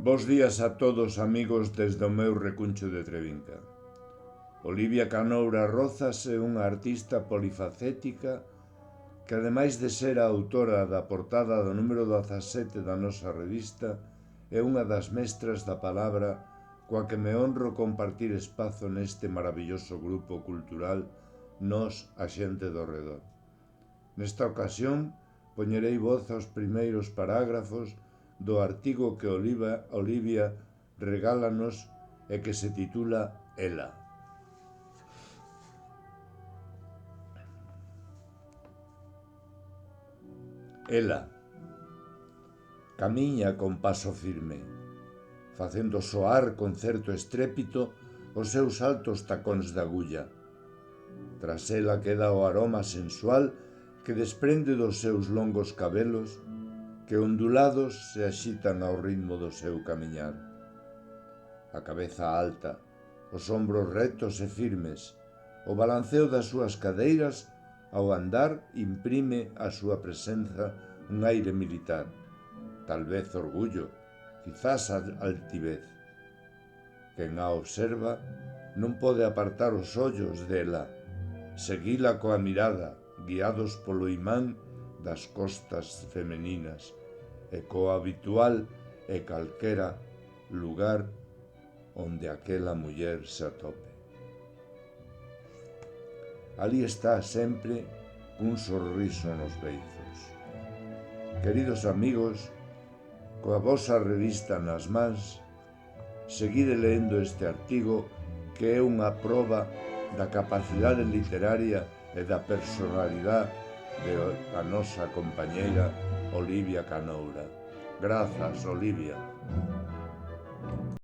Bos días a todos, amigos, desde o meu recuncho de Trevinca. Olivia Canoura Rozas é unha artista polifacética que, ademais de ser a autora da portada do número 17 da nosa revista, é unha das mestras da palabra coa que me honro compartir espazo neste maravilloso grupo cultural Nós, a xente do redor. Nesta ocasión, poñerei voz aos primeiros parágrafos do artigo que Olivia regálanos e que se titula Ela. Ela camiña con paso firme, facendo soar con certo estrépito os seus altos tacóns de agulla. Tras ela queda o aroma sensual que desprende dos seus longos cabelos que ondulados se axitan ao ritmo do seu camiñar. A cabeza alta, os ombros rectos e firmes, o balanceo das súas cadeiras ao andar imprime a súa presenza un aire militar, talvez orgullo, quizás altivez. Quen a observa non pode apartar os ollos dela, seguila coa mirada, guiados polo imán das costas femeninas e co habitual e calquera lugar onde aquela muller se atope. Ali está sempre un sorriso nos beizos. Queridos amigos, coa vosa revista nas mans, seguide lendo este artigo que é unha proba da capacidade literaria e da personalidade da nosa compañeira Olivia Canoura. Grazas, Olivia.